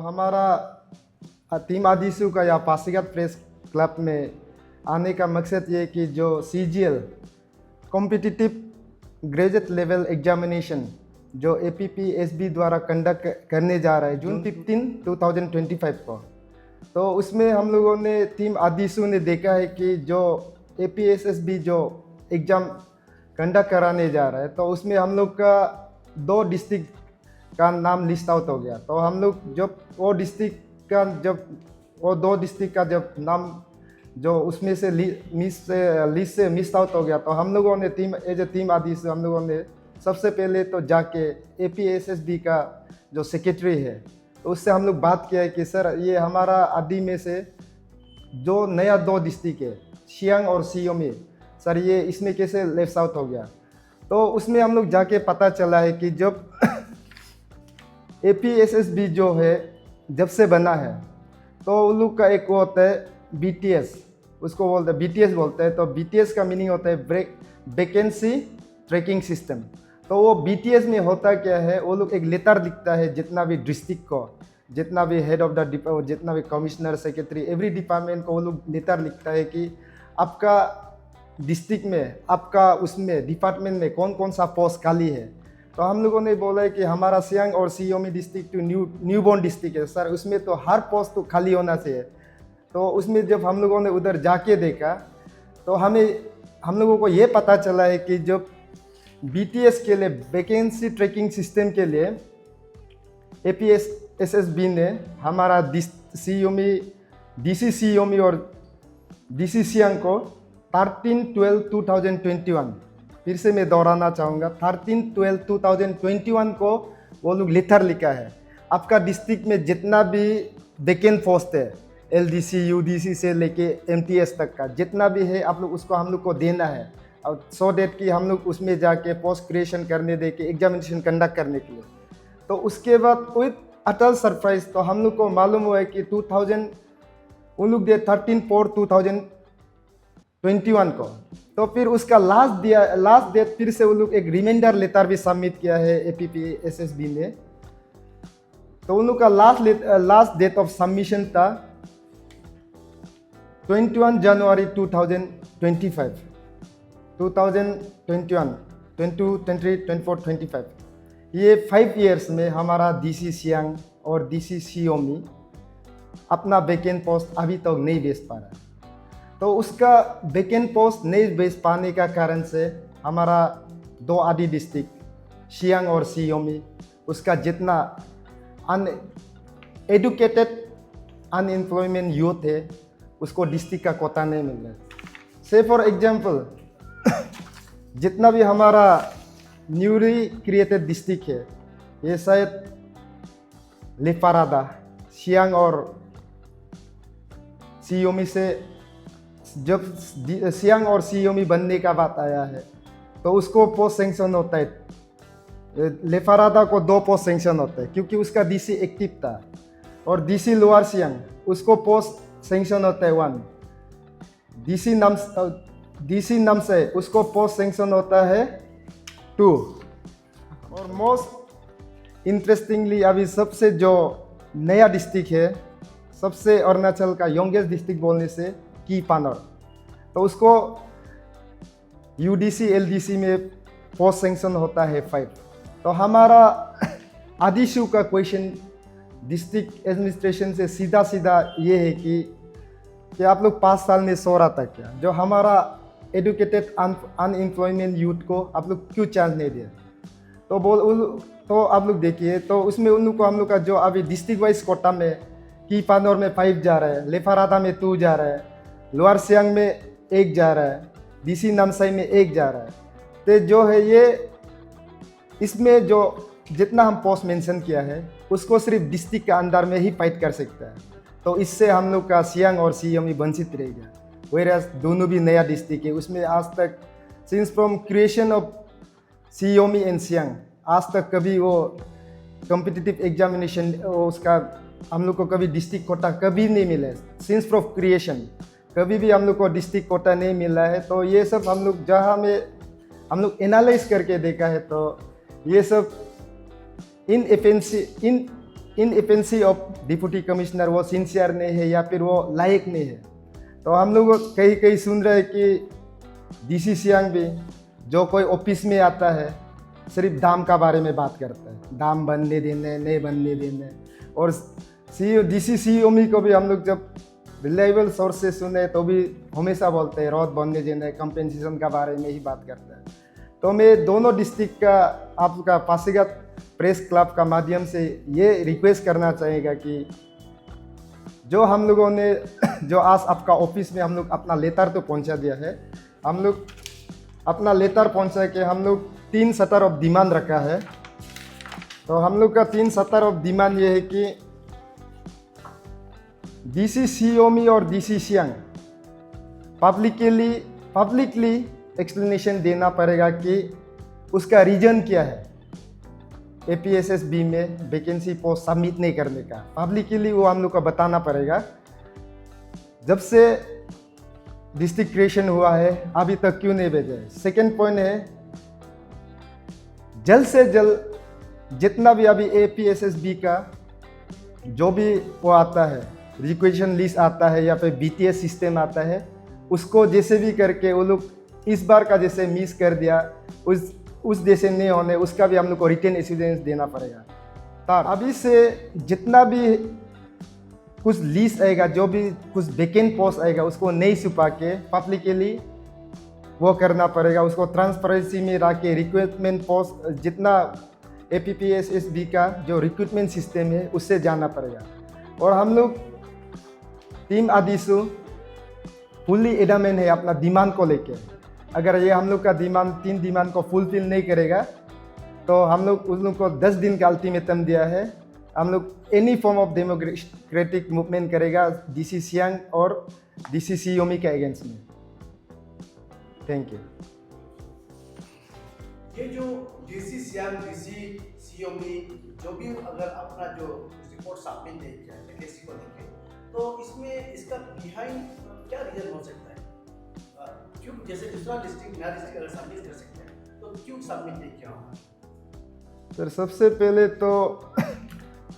हमारा टीम आदिशु का या पासीघाट प्रेस क्लब में आने का मकसद ये कि जो CGL competitive graduate level examination जो APPSB द्वारा कंडक्ट करने जा रहा है जून 15, 2025 को, तो उसमें हम लोगों ने टीम आदिशु ने देखा है कि जो APSSB जो एग्ज़ाम कंडक्ट कराने जा रहा है, तो उसमें हम लोग का 2 डिस्ट्रिक्ट का नाम लिस्ट आउट हो गया। तो हम लोग जब वो 2 डिस्ट्रिक्ट का जब नाम जो उसमें से लिस्ट से मिस आउट हो गया, तो हम लोगों ने एज ए टीम आदिशु हम लोगों ने सबसे पहले तो जाके APSSB का जो सेक्रेटरी है तो उससे हम लोग बात किया है कि सर ये हमारा आदि में से जो नया 2 डिस्ट्रिक्ट है सियांग और सियोमी, सर ये इसमें कैसे लेफ्ट आउट हो गया। तो उसमें हम लोग जाके पता चला है कि जब APSSB जो है जब से बना है तो उन लोग का एक वो होता है BTS, उसको बोलते हैं BTS बोलते हैं। तो BTS का मीनिंग होता है वैकेंसी ट्रैकिंग सिस्टम। तो वो BTS में होता क्या है, वो लोग एक लेटर लिखता है जितना भी डिस्ट्रिक्ट को, जितना भी हेड ऑफ द डिपार्टमेंट, जितना भी कमिश्नर सेक्रेटरी एवरी डिपार्टमेंट को वो लोग लेटर लिखता है कि आपका डिस्ट्रिक्ट में, आपका उसमें डिपार्टमेंट में कौन कौन सा पोस्ट खाली है। तो हम लोगों ने बोला है कि हमारा सियांग और सियोमी डिस्ट्रिक्ट तो न्यूबॉर्न डिस्ट्रिक्ट है सर, उसमें तो हर पोस्ट तो खाली होना चाहिए। तो उसमें जब हम लोगों ने उधर जाके देखा तो हम लोगों को ये पता चला है कि जब BTS के लिए वैकेंसी ट्रैकिंग सिस्टम के लिए APSSB ने हमारा DC सियोमी और DC सियांग को 13/12/2021, फिर से मैं दोहराना चाहूँगा 13/12/2021 को वो लोग लेटर लिखा है आपका डिस्ट्रिक्ट में जितना भी वैकेंट पोस्ट है LDC UDC से लेके MTS तक का जितना भी है आप लोग उसको हम लोग को देना है, और सो डेट कि हम लोग उसमें जाके पोस्ट क्रिएशन करने दे के एग्जामिनेशन कंडक्ट करने के लिए। तो उसके बाद विथ अटल सरप्राइज तो हम लोग को मालूम हुआ है कि 2000 उन लोग दे 13/4/2021 को। तो फिर उसका लास्ट डेट फिर से वो लोग एक रिमाइंडर लेटर भी सबमिट किया है APPSSB ने। तो उन लोग का लास्ट डेट ऑफ सबमिशन था 21 जनवरी 2025, 2021, 22, 23, 24, 25। ये 5 इयर्स में हमारा DC सियांग और DC सियोमी अपना वैकेंट पोस्ट अभी तक नहीं बेच पा रहा है। तो उसका वैकेंट पोस्ट नहीं बेच पाने का कारण से हमारा 2 आदि डिस्ट्रिक्ट सियांग और सियोमी उसका जितना अनएडुकेटेड अनएम्प्लॉयमेंट यूथ है उसको डिस्ट्रिक्ट का कोटा नहीं मिल रहा है। से फॉर एग्जाम्पल जितना भी हमारा न्यूली क्रिएटेड डिस्ट्रिक्ट है ये शायद लेपारादा सियांग और सियोमी से जब सियांग और सियोमी बनने का बात आया है तो उसको पोस्ट सेंक्शन होता है। लेपारादा को 2 पोस्ट सेंक्शन होता है क्योंकि उसका DC एक्टिव था, और DC लोअर सियांग उसको पोस्ट सेंक्शन होता है 1। DC नम से उसको पोस्ट सेंक्शन होता है 2। और मोस्ट इंटरेस्टिंगली अभी सबसे जो नया डिस्ट्रिक्ट है, सबसे अरुणाचल का यंगेस्ट डिस्ट्रिक्ट बोलने से की पानर, तो उसको UDC LDC में पोस्ट सेंक्शन होता है 5। तो हमारा आदिशु का क्वेश्चन डिस्ट्रिक्ट एडमिनिस्ट्रेशन से सीधा ये है कि आप लोग 5 साल में सो रहा था क्या, जो हमारा एडुकेटेड अनएम्प्लॉयमेंट यूथ को आप लोग क्यों चांस नहीं दिया। तो आप लोग देखिए, तो उसमें उन लोग को हम लोग का जो अभी डिस्ट्रिक्ट वाइज कोटा में की पानौर में 5 जा रहा है, लेपारादा में 2 जा रहा है, लोअर सियांग में 1 जा रहा है, DC नामसाई में 1 जा रहा है। तो जो है ये इसमें जो जितना हम पोस्ट मेंशन किया है उसको सिर्फ डिस्ट्रिक्ट के अंदर में ही फाइट कर सकता है। तो इससे हम लोग का सियांग और सियोमी वंचित रह गया, वेराज दोनों भी नया डिस्ट्रिक्ट है। उसमें आज तक since from creation of Shi Yomi and Siang आज तक कभी वो कॉम्पिटिटिव एग्जामिनेशन उसका हम लोग को कभी डिस्ट्रिक्ट कोटा कभी नहीं मिला है। सिंस फ्रॉम क्रिएशन कभी भी हम लोग को डिस्ट्रिक्ट कोटा नहीं मिला है। तो ये सब हम लोग जहाँ में हम लोग एनालाइज करके देखा है तो ये सब इनएफिशिएंसी ऑफ डिप्टी कमिश्नर, वो सिंसियर नहीं है या फिर वो लायक नहीं है। तो हम लोग कहीं कहीं सुन रहे हैं कि डीसी सियांग भी जो कोई ऑफिस में आता है सिर्फ दाम का बारे में बात करता है, दाम बनने देने नहीं बनने देने। और सी डीसी सीओमी को भी हम लोग जब रिलायबल सोर्स से सुने तो भी हमेशा बोलते हैं रोड बनने देने, कंपेंसेशन का बारे में ही बात करता है। तो मैं दोनों डिस्ट्रिक्ट का आपका पासीघाट प्रेस क्लब का माध्यम से ये रिक्वेस्ट करना चाहेगा कि जो हम लोगों ने जो आज आपका ऑफिस में हम लोग अपना लेटर तो पहुंचा दिया है, हम लोग अपना लेटर पहुंचा के हम लोग 3 सटर ऑफ डिमांड रखा है। तो हम लोग का 3 सटर ऑफ डिमांड ये है कि डीसी सीओमी और डीसी सियांग पब्लिकली एक्सप्लेनेशन देना पड़ेगा कि उसका रीजन क्या है एपीएसएसबी में वैकेंसी पोस्ट सबमिट नहीं करने का। पब्लिकली वो हम लोग को बताना पड़ेगा। जब से डिस्ट्रिक्ट क्रिएशन हुआ है अभी तक क्यों नहीं भेजा है। सेकेंड पॉइंट है जल्द से जल्द जितना भी अभी एपीएसएसबी का जो भी वो आता है रिक्वेशन लिस्ट आता है या फिर बीटीएस सिस्टम आता है, उसको जैसे भी करके वो लोग इस बार का जैसे मिस कर दिया उस जैसे नहीं होने, उसका भी हम लोग को रिटर्न एश्योरेंस देना पड़ेगा। तो अभी से जितना भी कुछ लिस्ट आएगा, जो भी कुछ वैकेंट पोस्ट आएगा, उसको नहीं छुपा के पब्लिकली वो करना पड़ेगा। उसको ट्रांसपेरेंसी में रख के रिक्रूटमेंट पोस्ट जितना एपीपीएसएसबी का जो रिक्रूटमेंट सिस्टम है उससे जाना पड़ेगा। और हम लोग टीम आदिशु फुल्ली एडामेंट है अपना डिमांड को लेके। अगर ये हम लोग का डिमांड 3 डिमांड को फुलफिल नहीं करेगा तो हम लोग उन लोग को 10 दिन का अल्टीमेटम दिया है। हम लोग any form of democratic movement करेगा डीसी सियांग और डीसी सीओमी के अगेंस्ट में। Thank you. ये जो डीसी सियांग डीसी सीओमी जो भी अगर अपना जो रिपोर्ट सबमिट नहीं किया वैकेंसी को लेके, तो इसमें इसका बिहाइंड क्या रीजन हो सकता है? क्यों जैसे दूसरा डिस्ट्रिक्ट नया डिस्ट्रिक्ट अगर सबमिट कर सकते हैं तो क्यों सबमिट नहीं किया होगा? सर सबसे पहले तो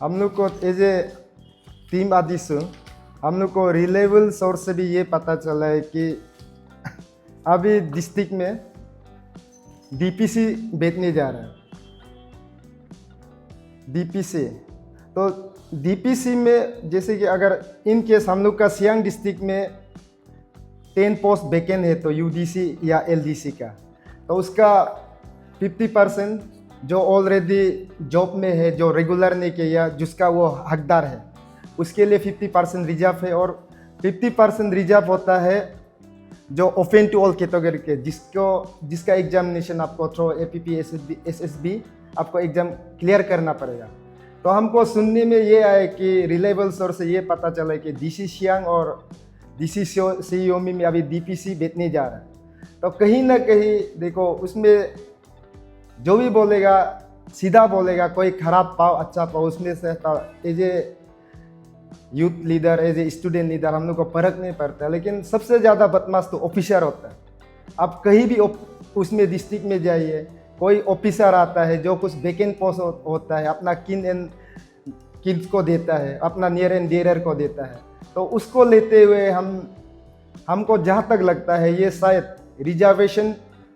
हम लोग को एज ए टीम आदिशु हम लोग को रिलायबल सोर्स से भी ये पता चला है कि अभी डिस्ट्रिक्ट में डीपीसी बेचने जा रहा है। डीपीसी तो डीपीसी में जैसे कि अगर इन केस हम लोग का सियांग डिस्ट्रिक्ट में 10 पोस्ट वैकेंट है तो यूडीसी या एलडीसी का, तो उसका 50% जो ऑलरेडी जॉब में है, जो रेगुलर नहीं किया, जिसका वो हकदार है, उसके लिए 50% रिजर्व है। और 50% रिजर्व होता है जो ओपन टू ऑल कैटेगरी के जिसका एग्जामिनेशन आपको थ्रू एपीपीएसएसबी आपको एग्जाम क्लियर करना पड़ेगा। तो हमको सुनने में ये आया कि रिलायबल सोर्स से ये पता चला कि डीसी सियांग और डीसी सीओमी में अभी डीपीसी बेचने जा रहा है। तो कहीं ना कहीं देखो उसमें जो भी बोलेगा सीधा बोलेगा, कोई खराब पाओ अच्छा पाओ, उसमें से as a youth leader as a student leader हम लोग को फर्क नहीं पड़ता। लेकिन सबसे ज़्यादा बदमाश तो ऑफिसर होता है। आप कहीं भी उसमें डिस्ट्रिक्ट में जाइए, कोई ऑफिसर आता है जो कुछ वैकेंट पोस्ट होता है अपना किड्स को देता है, अपना नियर एंड डियरर को देता है, तो उसको लेते हुए हमको जहाँ तक लगता है ये शायद रिजर्वेशन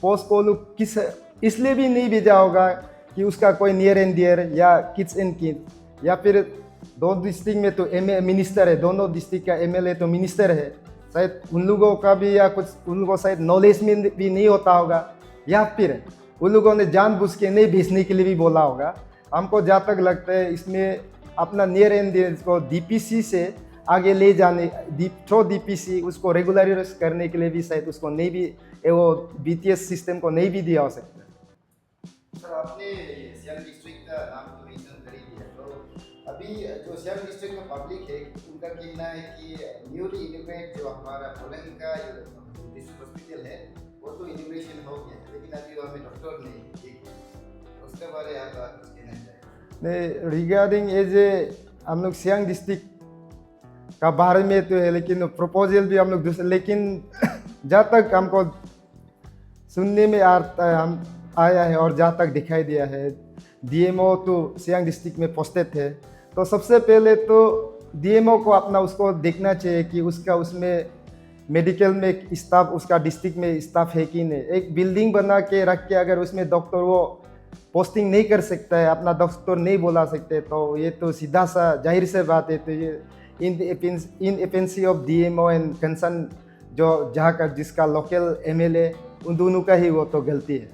पोस्ट को लोग किस इसलिए भी नहीं भेजा होगा कि उसका कोई नियर एंड डियर या किड्स एंड किड, या फिर दो डिस्ट्रिक्ट में तो मिनिस्टर है, दोनों डिस्ट्रिक्ट का एमएलए तो मिनिस्टर है, शायद उन लोगों का भी या कुछ उन लोगों शायद नॉलेज में भी नहीं होता होगा, या फिर उन लोगों ने जानबूझ के नहीं भेजने के लिए भी बोला होगा। हमको जहाँ तक लगता है इसमें अपना नियर एंड डियर को डीपीसी से आगे ले जाने थ्रू डीपीसी उसको रेगुलराइज करने के लिए भी शायद उसको नहीं भी वो बीटीएस सिस्टम को नहीं भी दिया हो सकता है। सर आपने सियांग डिस्ट्रिक्ट का नाम तो मेंशन कर ही दिया, तो अभी जो सियांग डिस्ट्रिक्ट में पब्लिक है उनका कहना है कि न्यूली इमिग्रेट जो हमारा पोलैंड का डिस्ट्रिक्ट हॉस्पिटल है वो तो इमिग्रेशन हो गया है, लेकिन अभी वहाँ में डॉक्टर नहीं, उसके बारे में आप कुछ कहना चाहिए? रिगार्डिंग एज ए हम लोग सियांग डिस्ट्रिक्ट का बारे में तो है, लेकिन प्रपोजल भी हम लोग दूसरे, लेकिन जहाँ तक हमको सुनने में आता है आया है और जहाँ तक दिखाई दिया है डीएमओ तो सियांग डिस्ट्रिक्ट में पोस्टेड थे, तो सबसे पहले तो डीएमओ को अपना उसको देखना चाहिए कि उसका उसमें मेडिकल में स्टाफ, उसका डिस्ट्रिक्ट में स्टाफ है कि नहीं। एक बिल्डिंग बना के रख के अगर उसमें डॉक्टर वो पोस्टिंग नहीं कर सकता है, अपना डॉक्टर नहीं बुला सकते, तो ये तो सीधा सा जाहिर से बात है। तो ये inefficiency of DMO and concern जो जहाँ का जिसका लोकल एमएलए, उन दोनों का ही वो तो गलती है।